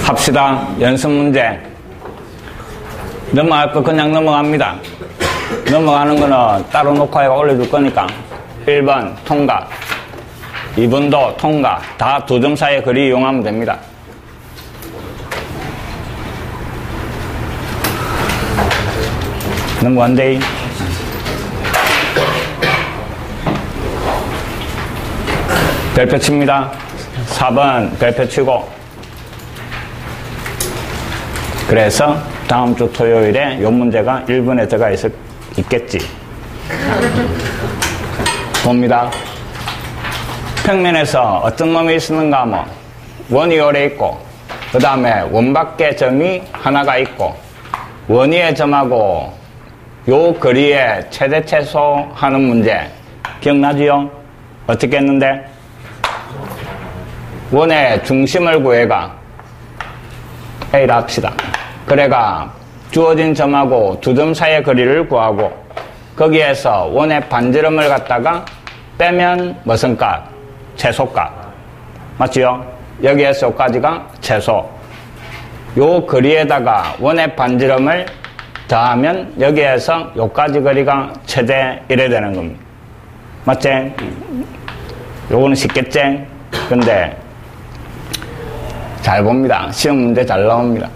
합시다. 연습 문제. 넘어갈 거 그냥 넘어갑니다. 넘어가는 거는 따로 녹화해가 올려줄 거니까 1번 통과, 2번도 통과. 다 2점 사이의 거리 이용하면 됩니다. 넘어간대. 별표 칩니다. 4번 별표 치고. 그래서 다음 주 토요일에 이 문제가 1번에 들어가 있겠지. 봅니다. 평면에서 어떤 놈이 있었는가 하면 원이 오래 있고, 그 다음에 원밖에 점이 하나가 있고, 원위의 점하고 요 거리에 최대 최소 하는 문제 기억나지요? 어떻게 했는데? 원의 중심을 구해가 A라 합시다. 그래가 주어진 점하고 2점 사이의 거리를 구하고, 거기에서 원의 반지름을 갖다가 빼면 무슨 값? 최소값. 맞지요? 여기에서 여기까지가 최소. 요 거리에다가 원의 반지름을 더하면 여기에서 여기까지 거리가 최대 이래 되는 겁니다. 맞지? 요거는 쉽겠지? 근데 잘 봅니다. 시험 문제 잘 나옵니다.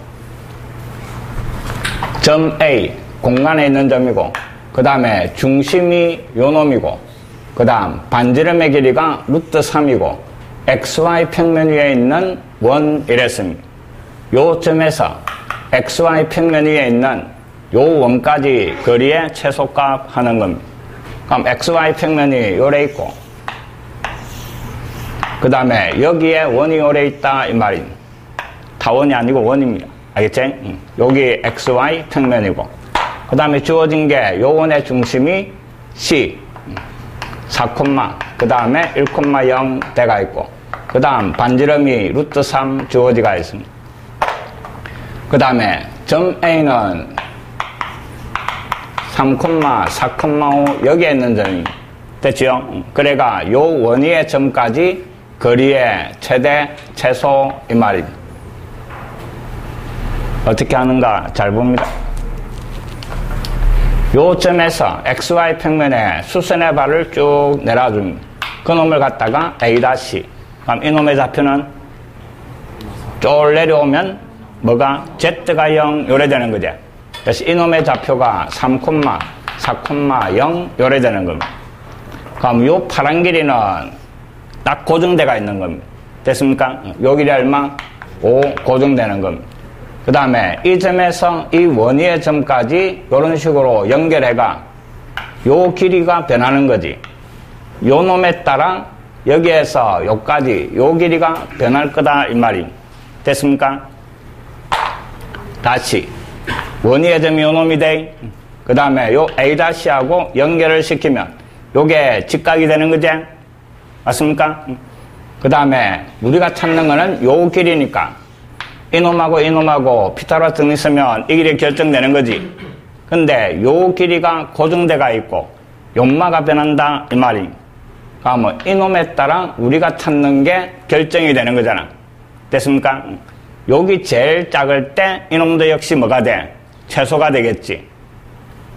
점 A, 공간에 있는 점이고, 그 다음에 중심이 요 놈이고, 그 다음 반지름의 길이가 루트 3이고 XY 평면 위에 있는 원 이랬습니다. 요 점에서 XY 평면 위에 있는 요 원까지 거리의 최소값 하는 겁니다. 그럼 XY 평면이 요래 있고, 그 다음에 여기에 원이 오래 있다 이 말입니다. 타원이 아니고 원입니다. 알겠지? 여기 XY 평면이고, 그 다음에 주어진 게 요 원의 중심이 C 4, 그 다음에 1,0 대가 있고, 그 다음 반지름이 루트 3 주어지가 있습니다. 그 다음에 점 A는 3, 4,5 여기에 있는 점이 됐죠? 그래가 요 원위의 점까지 거리의 최대 최소 이 말입니다. 어떻게 하는가 잘 봅니다. 요 점에서 XY 평면에 수선의 발을 쭉 내려줍니다. 그 놈을 갖다가 A'. 그럼 이 놈의 좌표는 쫄 내려오면 뭐가 Z가 0 요래 되는 거죠. 그래서 이 놈의 좌표가 3, 4, 0 요래 되는 겁니다. 그럼 요 파란 길이는 딱 고정대가 있는 겁니다. 됐습니까? 요 길이 얼마? 5 고정되는 겁니다. 그 다음에 이 점에서 이 원위의 점까지 이런 식으로 연결해가 요 길이가 변하는 거지. 요 놈에 따라 여기에서 요까지 요 길이가 변할 거다 이 말이 됐습니까? 다시 원위의 점이 요 놈이 돼. 그 다음에 요 A'하고 연결을 시키면 요게 직각이 되는 거지. 맞습니까? 그 다음에 우리가 찾는 거는 요 길이니까 이놈하고 이놈하고 피타고라스 등이 있으면 이 길이 결정되는 거지. 근데 요 길이가 고정대가 있고 연마가 변한다 이 말이. 그러면 이놈에 따라 우리가 찾는 게 결정이 되는 거잖아. 됐습니까? 여기 제일 작을 때 이놈도 역시 뭐가 돼? 최소가 되겠지.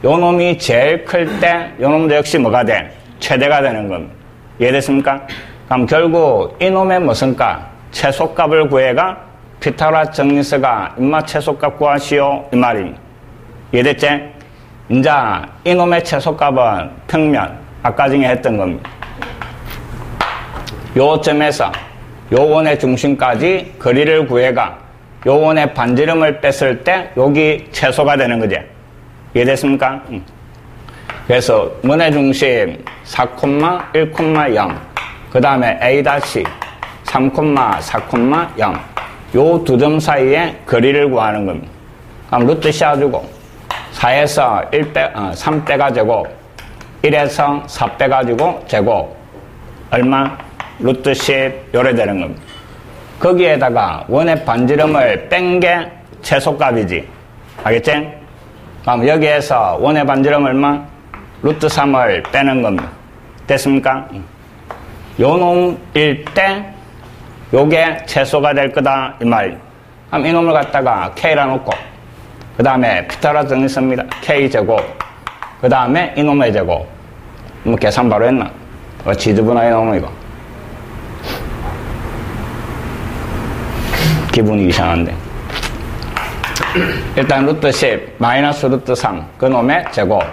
요 놈이 제일 클 때 요놈도 역시 뭐가 돼? 최대가 되는 겁니다. 이해됐습니까? 그럼 결국 이놈의 무슨 값? 최소값을 구해가 피타고라스 정리서가 인마 최소값 구하시오 이 말입니다. 이해됐지? 이제 이놈의 최소값은 평면 아까 전에 했던 겁니다. 요 점에서 요 원의 중심까지 거리를 구해가 요 원의 반지름을 뺐을 때 여기 최소가 되는 거지. 이해됐습니까? 그래서 원의 중심 4, 1,0 그 다음에 A' 3, 4, 0 요 2점 사이에 거리를 구하는 겁니다. 그럼 루트 씌워주고 4에서 3 빼가지고 1에서 4 빼가지고 제곱 얼마? 루트 10 요래 되는 겁니다. 거기에다가 원의 반지름을 뺀 게 최소값이지. 알겠지? 그럼 여기에서 원의 반지름 얼마? 루트 3을 빼는 겁니다. 됐습니까? 요 놈일 때 요게 최소가 될 거다 이 말. 그럼 이 놈을 갖다가 K라 놓고 그 다음에 피타고라스 정리씁니다. K제곱 그 다음에 이놈의 제곱. 뭐 계산 바로 했나? 지저분하게 나오는 이거. 기분이 이상한데. 일단 루트 10 마이너스 루트 3 그 놈의 제곱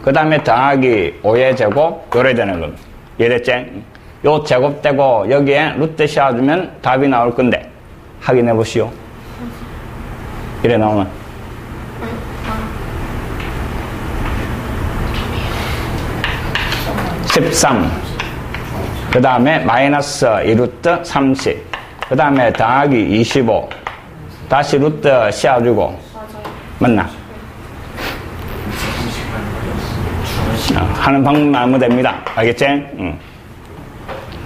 그 다음에 더하기 5의 제곱 요래 되는 겁니다. 이해됐지? 요 제곱되고 여기에 루트 씌워주면 답이 나올 건데 확인해 보시오. 이래 나오나? 13 그 다음에 마이너스 2루트 30 그 다음에 더하기 25 다시 루트 씌워주고 맞나? 하는 방법만 알면 됩니다. 알겠지?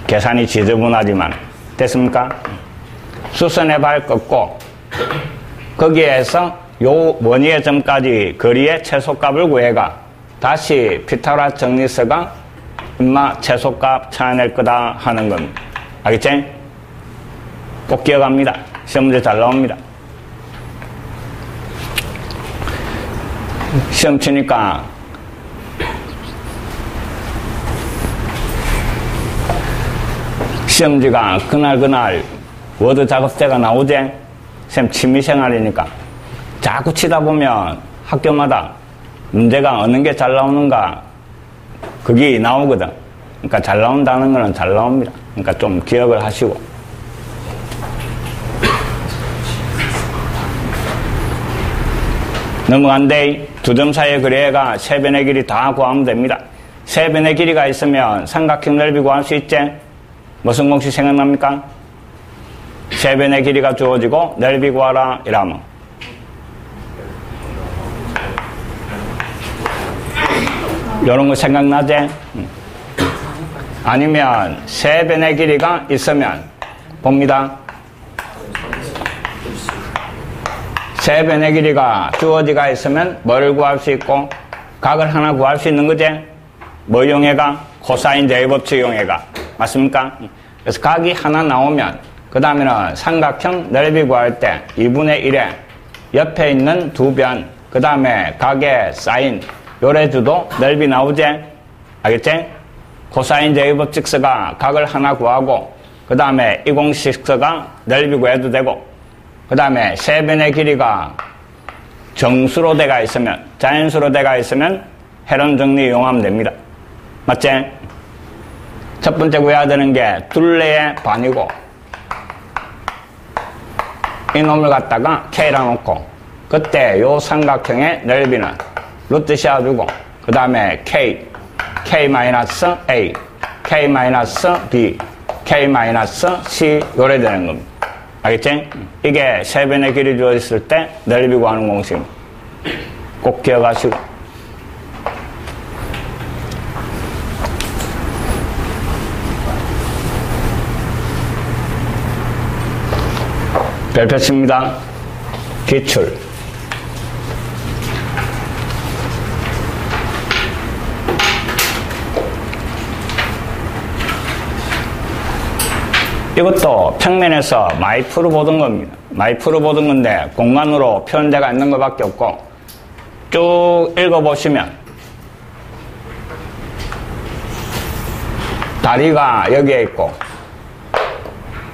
계산이 지저분하지만 됐습니까? 수선의 발 꺾고 거기에서 요 원위의 점까지 거리의 최소값을 구해가 다시 피타고라스 정리서가 인마 최소값 찾아낼 거다 하는 겁니다. 알겠지? 꼭 기억합니다. 시험 문제 잘 나옵니다. 시험 치니까 시험지가 그날 워드 작업대가 나오지? 쌤 취미생활이니까 자꾸 치다 보면 학교마다 문제가 어느 게 잘 나오는가 그게 나오거든. 그러니까 잘 나온다는 거는 잘 나옵니다. 그러니까 좀 기억을 하시고 넘어간데 두 점 사이의 거리가 세 변의 길이 다 구하면 됩니다. 세 변의 길이가 있으면 삼각형 넓이 구할 수 있지? 무슨 공식 생각납니까? 세 변의 길이가 주어지고 넓이 구하라 이라면 이런 거 생각나지? 아니면 세 변의 길이가 있으면 봅니다. 세 변의 길이가 주어지가 있으면 뭐를 구할 수 있고 각을 하나 구할 수 있는 거지? 뭐 이용해가? 코사인 제곱법칙 이용해가. 맞습니까? 그래서 각이 하나 나오면 그 다음에는 삼각형 넓이 구할 때 2분의 1에 옆에 있는 두 변 그 다음에 각의 사인 요래주도 넓이 나오지? 알겠지? 코사인 제곱법칙서가 각을 하나 구하고 그 다음에 이 공식서가 넓이 구해도 되고 그 다음에 세 변의 길이가 정수로 돼가 있으면 자연수로 돼가 있으면 해론 정리 이용하면 됩니다. 맞지? 첫 번째 구해야 되는 게 둘레의 반이고 이놈을 갖다가 K라 놓고 그때 요 삼각형의 넓이는 루트 씌워주고 그 다음에 K, K-A, K-B, K-C 요래 되는 겁니다. 알겠지? 이게 세 변의 길이 주어졌을 때 넓이 구하는 공식입니다. 꼭 기억하시고 별표 칩니다. 기출 이것도 평면에서 마이프로 보던 겁니다. 마이프로 보던 건데 공간으로 표현대가 있는 것밖에 없고 쭉 읽어보시면 다리가 여기에 있고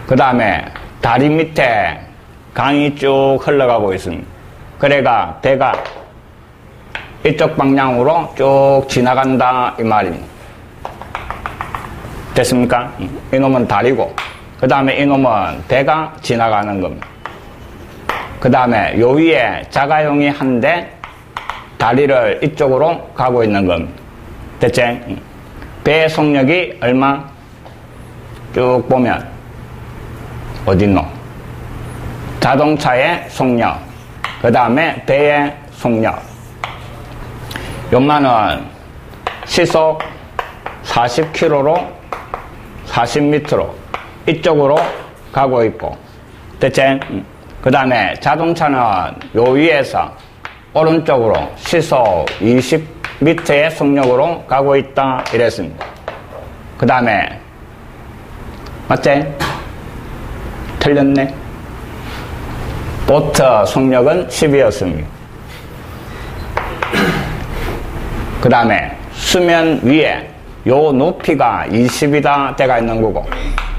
그 다음에 다리 밑에 강이 쭉 흘러가고 있습니다. 그래가 배가 이쪽 방향으로 쭉 지나간다 이 말입니다. 됐습니까? 이놈은 다리고 그 다음에 이놈은 배가 지나가는 겁니다. 그 다음에 요 위에 자가용이 한 대 다리를 이쪽으로 가고 있는 겁니다. 됐지? 배의 속력이 얼마? 쭉 보면 어딨노? 자동차의 속력 그 다음에 배의 속력 요만은 시속 40km로 40m로 이쪽으로 가고 있고 됐지? 그 다음에 자동차는 요 위에서 오른쪽으로 시속 20m의 속력으로 가고 있다 이랬습니다. 그 다음에 맞지? 틀렸네. 보트 속력은 10이었습니다. 그 다음에 수면 위에 요 높이가 20이다 때가 있는 거고.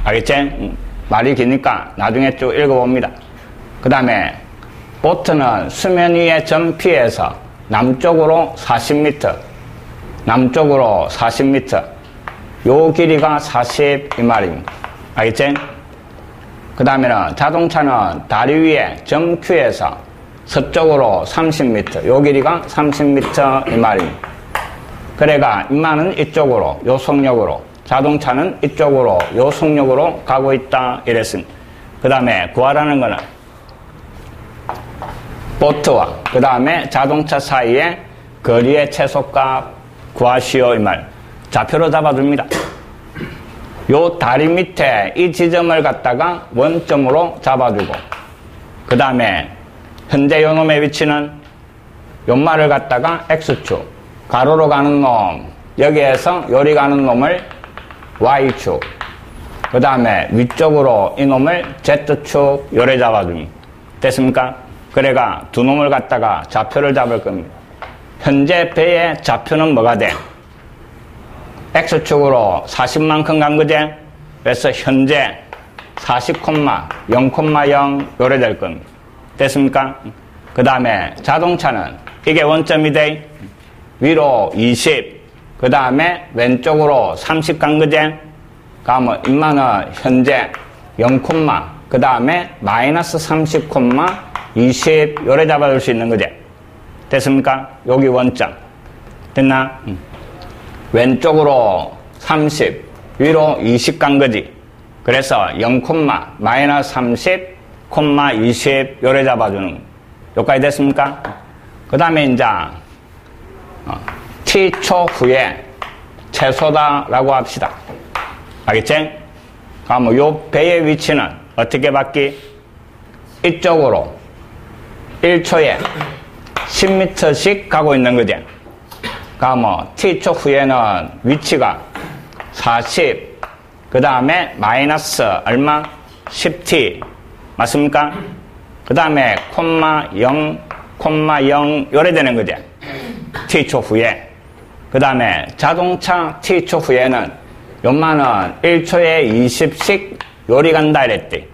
알겠지? 말이 기니까 나중에 쭉 읽어봅니다. 그 다음에 보트는 수면 위에 점피해서 남쪽으로 40m, 남쪽으로 40m, 요 길이가 40 이 말입니다. 알겠지? 그 다음에는 자동차는 다리 위에 점큐에서 서쪽으로 30m, 요 길이가 30m 이 말입니다. 그래가 인마는 이쪽으로, 요 속력으로, 자동차는 이쪽으로, 요 속력으로 가고 있다 이랬습니다. 그 다음에 구하라는 거는 보트와 그 다음에 자동차 사이의 거리의 최소값 구하시오 이 말. 좌표로 잡아줍니다. 요 다리 밑에 이 지점을 갖다가 원점으로 잡아주고, 그 다음에 현재 요 놈의 위치는 연말을 갖다가 X축, 가로로 가는 놈, 여기에서 요리 가는 놈을 Y축, 그 다음에 위쪽으로 이 놈을 Z축 요래 잡아줍니다. 됐습니까? 그래가 두 놈을 갖다가 좌표를 잡을 겁니다. 현재 배의 좌표는 뭐가 돼? X축으로 40만큼 간 거지? 그래서 현재 40,0,0 요래 될 겁니다. 됐습니까? 그 다음에 자동차는 이게 원점이 돼. 위로 20, 그 다음에 왼쪽으로 30 간 거지? 그러면 인마는 현재 0, 그 다음에 마이너스 30, 20 요래 잡아줄 수 있는 거지? 됐습니까? 여기 원점. 됐나? 왼쪽으로 30, 위로 20 간 거지. 그래서 0, 마이너스 30, 20 요래 잡아주는 거. 여기까지 됐습니까? 그 다음에 이제 T초 후에 최소다라고 합시다. 알겠지? 그럼 요 배의 위치는 어떻게 바뀌? 이쪽으로 1초에 10m씩 가고 있는 거지. 그럼 T초 후에는 위치가 40, 그 다음에 마이너스 얼마? 10t. 맞습니까? 그 다음에 콤마 0, 요래 되는 거지. T초 후에. 그 다음에 자동차 T초 후에는 연마는 1초에 20씩 요리 간다 이랬대.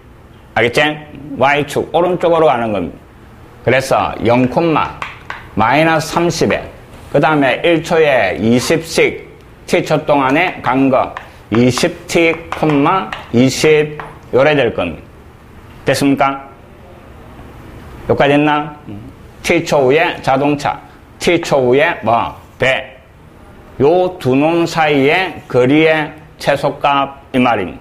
알겠지? Y축 오른쪽으로 가는 겁니다. 그래서 0, 마이너스 30에 그 다음에 1초에 20씩 T초 동안에 간 거 20t, 20 요래 될 겁니다. 됐습니까? 여기까지 됐나? T초 후에 자동차, T초 후에 배. 요 두 놈 사이의 거리의 최소값 이 말입니다.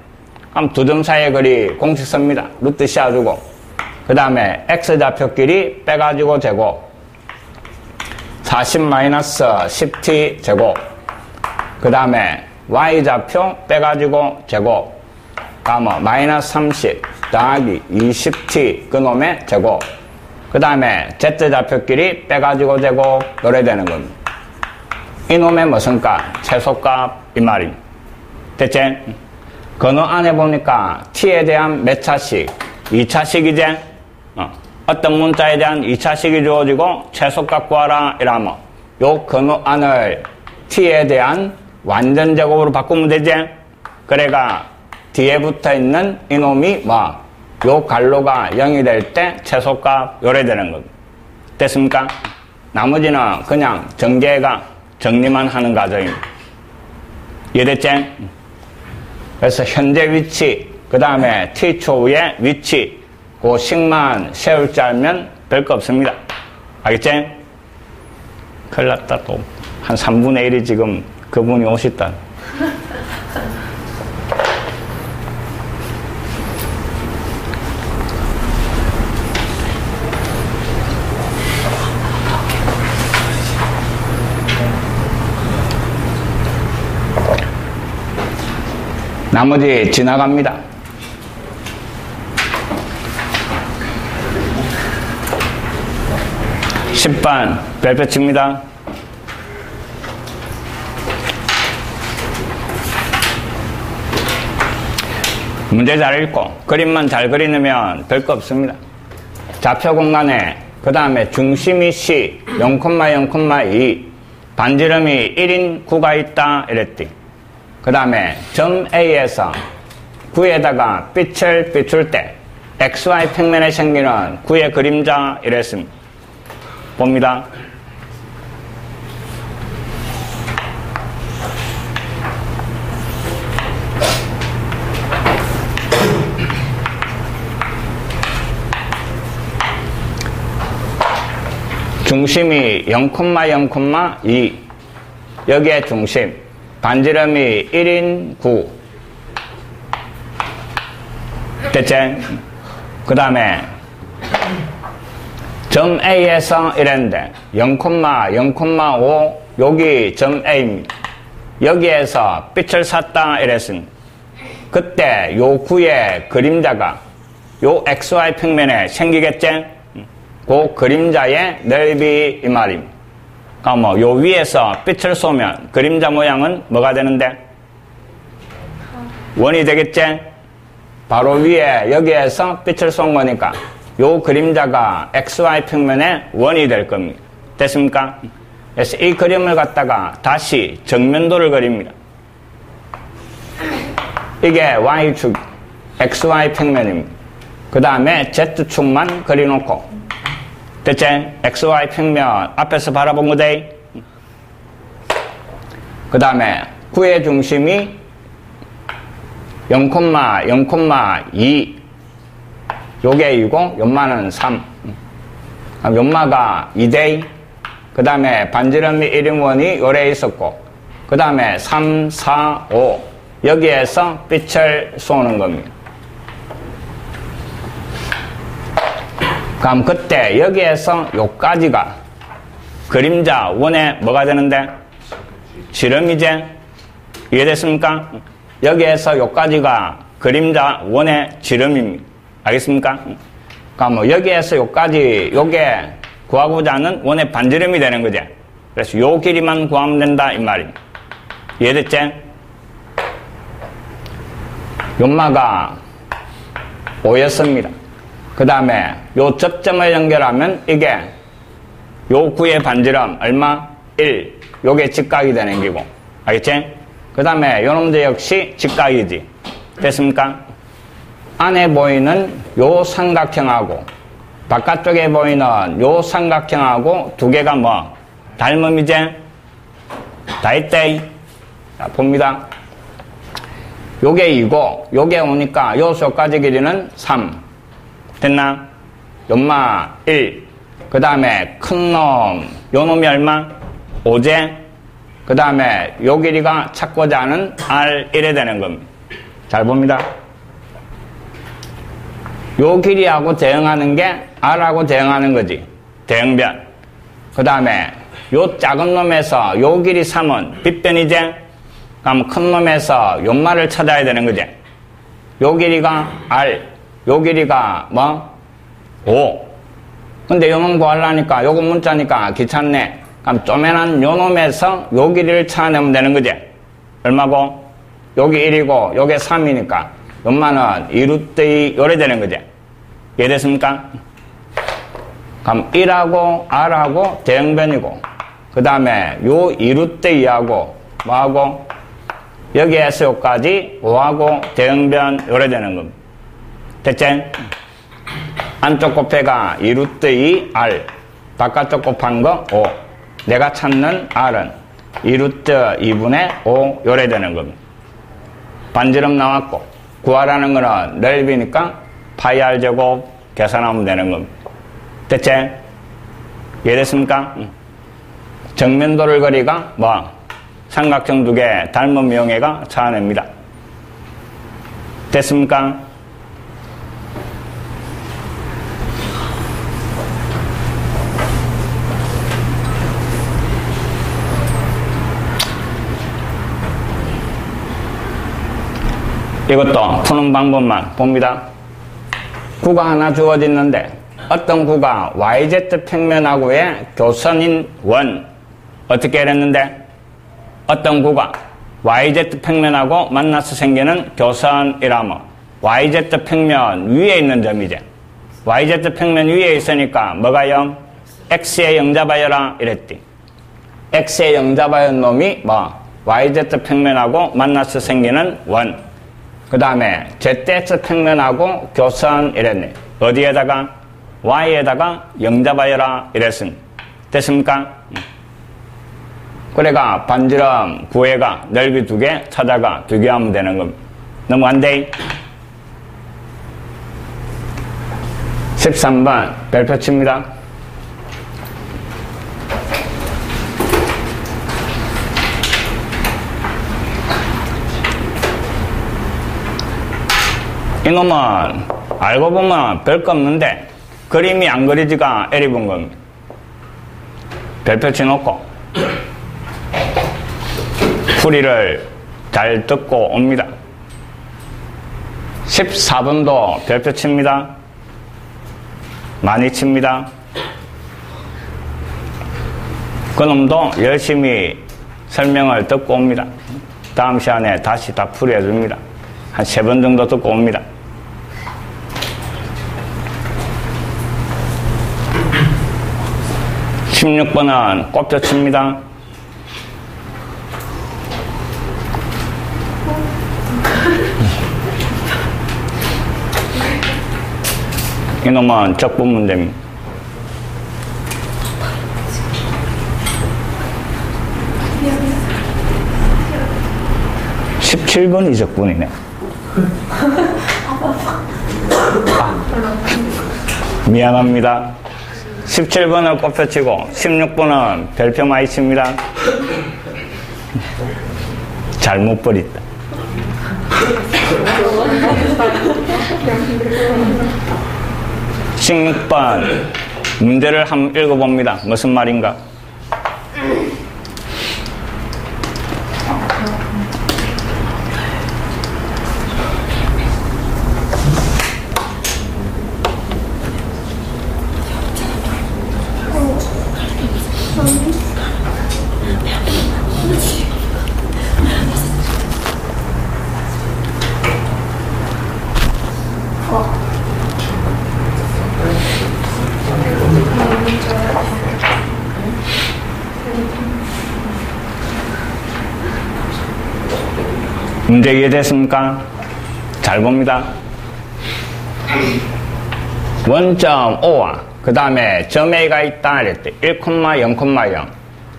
그럼 두 점 사이의 거리 공식 씁니다. 루트 씌워주고, 그 다음에 X좌표끼리 빼가지고 제곱, 40-10t 제곱, 그 다음에 Y좌표 빼가지고 제곱, 그러면 마이너스 30 더하기 20t 그놈의 제곱, 그 다음에 Z좌표끼리 빼가지고 제곱 요래 되는 겁니다. 이놈의 무슨 값? 최소값 이 말입니다. 됐지? 건어 안에 보니까 t에 대한 몇 차식? 2차식이지? 어떤 문자에 대한 2차식이 주어지고 최소값 구하라 이러면 요 건어 안을 t에 대한 완전 제곱으로 바꾸면 되지? 그래가 뒤에 붙어 있는 이놈이 요 갈로가 0이 될 때 최소값 요래 되는 겁니다. 됐습니까? 나머지는 그냥 전개가 정리만 하는 과정입니다. 이해됐지? 그래서 현재 위치, 그 다음에 T초 후의 위치, 그 식만 세울 줄 알면 별거 없습니다. 알겠지? 큰일 났다, 또. 한 3분의 1이 지금 그분이 오셨다. 나머지 지나갑니다. (10번) 별표 칩니다. 문제 잘 읽고 그림만 잘 그리면 별거 없습니다. 좌표 공간에 그 다음에 중심이 C 0,0,2 반지름이 1인 9가 있다 이랬지. 그 다음에 점 A에서 9에다가 빛을 비출 때 XY 평면에 생기는 9의 그림자 이랬습니다. 봅니다. 중심이 0,0,2 여기에 중심 반지름이 1인 9 됐지? 그 다음에 점 A에서 이랬는데 0,0,5 여기 점 A입니다. 여기에서 빛을 샀다 이랬습니다. 그때 요 9의 그림자가 요 XY 평면에 생기겠지? 그 그림자의 넓이 이 말입니다. 그러니까 요 위에서 빛을 쏘면 그림자 모양은 뭐가 되는데? 원이 되겠지? 바로 위에 여기에서 빛을 쏜 거니까 요 그림자가 XY 평면의 원이 될 겁니다. 됐습니까? 그래서 이 그림을 갖다가 다시 정면도를 그립니다. 이게 Y축, XY 평면입니다. 그 다음에 Z축만 그려놓고 됐지? XY 평면 앞에서 바라본 거대. 그 다음에 9의 중심이 0,0,2 요게 2고 연마는 3 연마가 2대 그 다음에 반지름이 1인원이 요래 있었고 그 다음에 3, 4, 5 여기에서 빛을 쏘는 겁니다. 그럼 그때 여기에서 요까지가 그림자 원에 뭐가 되는데? 지름이제? 이해됐습니까? 여기에서 요까지가 그림자 원의 지름입니다. 알겠습니까? 그러니까 여기에서 요까지 요게 구하고자 하는 원의 반지름이 되는 거지. 그래서 요 길이만 구하면 된다 이 말입니다. 이해됐지? 연마가 5였습니다. 그 다음에 요 접점을 연결하면 이게 요 9의 반지름 얼마? 1. 요게 직각이 되는 기고. 알겠지? 그 다음에 요놈들 역시 직각이지. 됐습니까? 안에 보이는 요 삼각형하고 바깥쪽에 보이는 요 삼각형하고 두 개가 뭐? 닮음이제? 다 있대. 자, 봅니다. 요게 2고 요게 오니까 요 수까지 길이는 3. 됐나? 연마 1. 그 다음에 큰 놈, 요 놈이 얼마? 5제. 그 다음에 요 길이가 찾고자 하는 R1에 되는 겁니다. 잘 봅니다. 요 길이하고 대응하는 게 R하고 대응하는 거지. 대응변. 그 다음에 요 작은 놈에서 요 길이 3은 빗변이제. 그럼 큰 놈에서 연마를 찾아야 되는 거지. 요 길이가 R. 요 길이가 뭐? 5. 근데 요놈 구하려니까 요거 문자니까 귀찮네. 그럼 쪼매난 요 놈에서 요 길이를 찾아내면 되는 거지. 얼마고? 여기 1이고 요게 3이니까 연마는 2루트 요래 되는 거지. 이해됐습니까? 그럼 1하고 R하고 대응변이고 그 다음에 요 2루트 2하고 뭐하고? 여기에서 요까지 5하고 대응변 요래 되는 겁니다. 됐지? 안쪽 곱해가 2루트 2 R 바깥쪽 곱한 거 5 내가 찾는 R은 2루트 2분의 5 요래 되는 겁니다. 반지름 나왔고 구하라는 거는 넓이니까 파이 R 제곱 계산하면 되는 겁니다. 됐지? 이해됐습니까? 정면도를 거리가 뭐? 삼각형 두 개 닮은 명예가 찾아냅니다. 됐습니까? 이것도 푸는 방법만 봅니다. 구가 하나 주어졌는데 어떤 구가 YZ 평면하고의 교선인 원 어떻게 이랬는데 어떤 구가 YZ 평면하고 만나서 생기는 교선이라면 YZ 평면 위에 있는 점이죠. YZ 평면 위에 있으니까 뭐가 0? X에 0 잡아여라 이랬지. X에 0 잡아연 놈이 뭐 YZ 평면하고 만나서 생기는 원. 그 다음에 ZX 평면하고 교선 이랬네. 어디에다가? Y에다가 0 잡아여라 이랬습니다. 됐습니까? 그래가 반지름 9회가 넓이 2개 찾아가 비교하면 되는 겁니다. 넘어간대. 13번 별표 칩니다. 이놈은 알고 보면 별거 없는데 그림이 안 그리지가 애리 본 겁니다. 별표 치놓고 풀이를 잘 듣고 옵니다. 14번도 별표 칩니다. 많이 칩니다. 그놈도 열심히 설명을 듣고 옵니다. 다음 시간에 다시 다 풀이해 줍니다. 한 3번 정도 듣고 옵니다. 16번은 꼽혀 칩니다. 이놈은 적분 문제입니다. 17번이 적분이네. 미안합니다. 17번을 꼽혀치고 16번은 별표 많이 칩니다. 잘못 버렸다. 16번 문제를 한번 읽어봅니다. 무슨 말인가? 문제 이해됐습니까? 잘 봅니다. 원점 O와 그 다음에 점 A가 있다 이랬대. 1,0,0.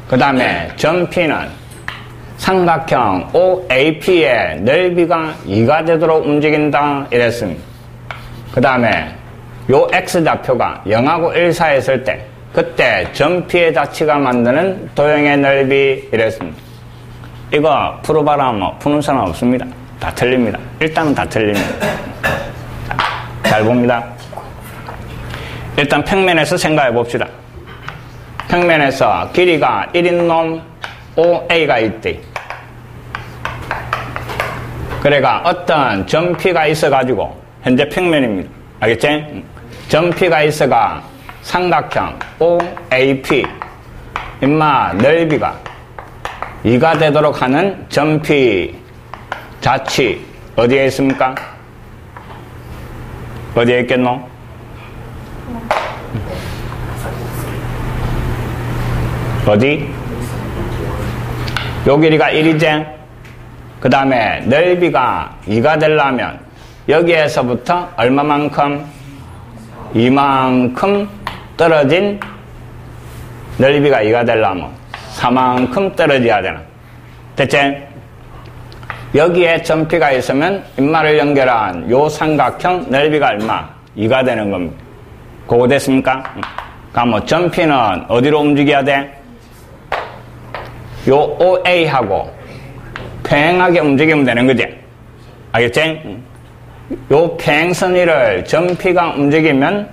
그 다음에 점 P는 삼각형 OAP의 넓이가 2가 되도록 움직인다 이랬습니다. 그 다음에 요 X좌표가 0하고 1 사이에 있을 때 그때 점 P의 자치가 만드는 도형의 넓이 이랬습니다. 이거 풀어봐라 뭐 푸는 사람 없습니다. 다 틀립니다. 일단은 다 틀립니다. 잘 봅니다. 일단 평면에서 생각해 봅시다. 평면에서 길이가 1인 놈 OA가 있대. 그래가 어떤 점 P가 있어가지고 현재 평면입니다. 알겠지? 점 P가 있어가 삼각형 OAP 임마 넓이가 2가 되도록 하는 점 P 자치 어디에 있습니까? 어디에 있겠노? 어디? 요 길이가 1이제 그 다음에 넓이가 2가 되려면 여기에서부터 얼마만큼? 이만큼 떨어진 넓이가 2가 되려면 4만큼 떨어져야 되나? 됐지? 여기에 점 P가 있으면 인마를 연결한 요 삼각형 넓이가 얼마? 2가 되는 겁니다. 그거 됐습니까? 그럼 뭐 점 P는 어디로 움직여야 돼? 요 OA하고 평행하게 움직이면 되는 거지. 알겠지? 요 평행선이를 점 P가 움직이면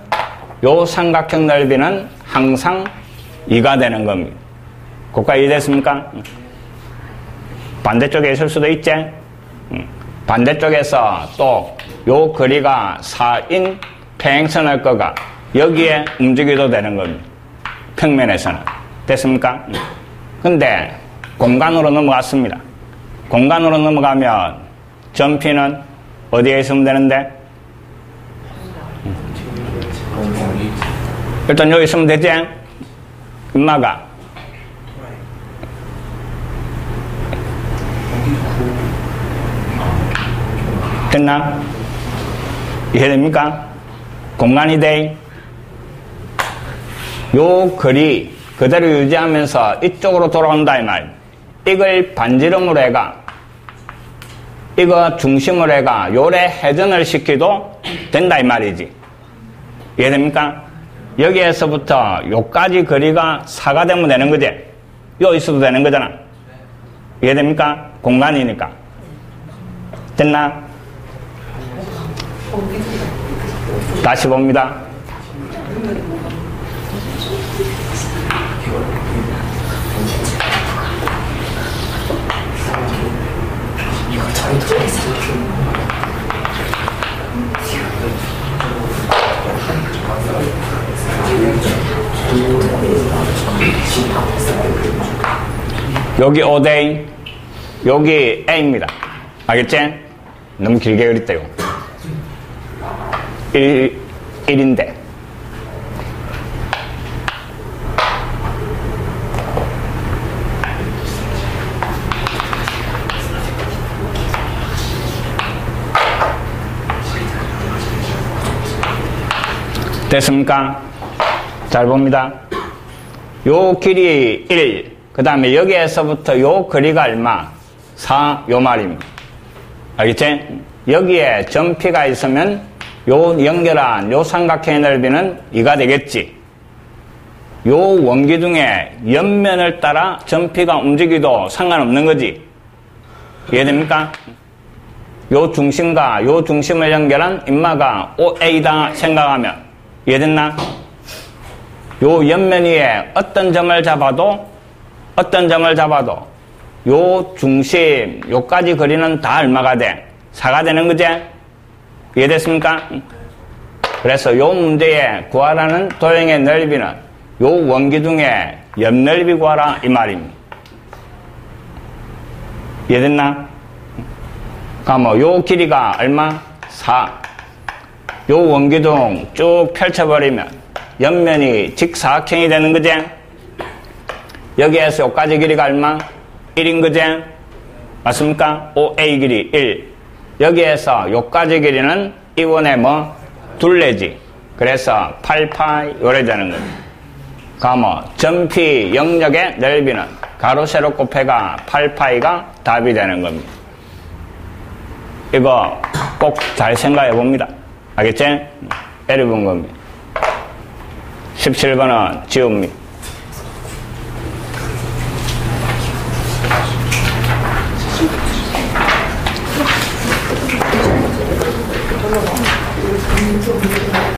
요 삼각형 넓이는 항상 2가 되는 겁니다. 그거까지 이해됐습니까? 반대쪽에 있을 수도 있지? 반대쪽에서 또 요 거리가 4인 평행선일 거가 여기에 움직여도 되는 겁니다. 평면에서는. 됐습니까? 근데 공간으로 넘어갔습니다. 공간으로 넘어가면 점 P는 어디에 있으면 되는데? 일단 여기 있으면 되지? 인마가. 됐나? 이해됩니까? 공간이 돼. 요 거리 그대로 유지하면서 이쪽으로 돌아온다 이 말. 이걸 반지름으로 해가 이거 중심으로 해가 요래 회전을 시켜도 된다 이 말이지. 이해됩니까? 여기에서부터 요까지 거리가 4가 되면 되는 거지. 요 있어도 되는 거잖아. 이해됩니까? 공간이니까. 됐나? 다시 봅니다. 여기 O대 여기 A입니다. 알겠지? 너무 길게 그렸대요. 1인데 됐습니까? 잘 봅니다. 요 길이 1, 그 다음에 여기에서부터 요 거리가 얼마? 4, 요 말입니다. 알겠지? 여기에 점피가 있으면 요 연결한 요 삼각형의 넓이는 2가 되겠지. 요 원기둥의 옆면을 따라 점피가 움직이도 상관없는 거지. 이해됩니까? 요 중심과 요 중심을 연결한 인마가 OA다 생각하면 이해됐나? 요 옆면 위에 어떤 점을 잡아도 요 중심 요까지 거리는 다 얼마가 돼? 4가 되는 거지? 이해됐습니까? 그래서 요 문제에 구하라는 도형의 넓이는 요 원기둥의 옆넓이 구하라 이 말입니다. 이해됐나? 그럼 요 길이가 얼마? 4. 요 원기둥 쭉 펼쳐버리면 옆면이 직사각형이 되는 거지? 여기에서 요까지 길이가 얼마? 1인 거지? 맞습니까? OA 길이 1. 여기에서 요까지 길이는 이원의 둘레지. 그래서 8파이 요래 되는 거지. 그럼 점피 영역의 넓이는 가로 세로 곱해가 8파이가 답이 되는 겁니다. 이거 꼭 잘 생각해 봅니다. 알겠지? 1번 겁니다. 17번은 지웁니다.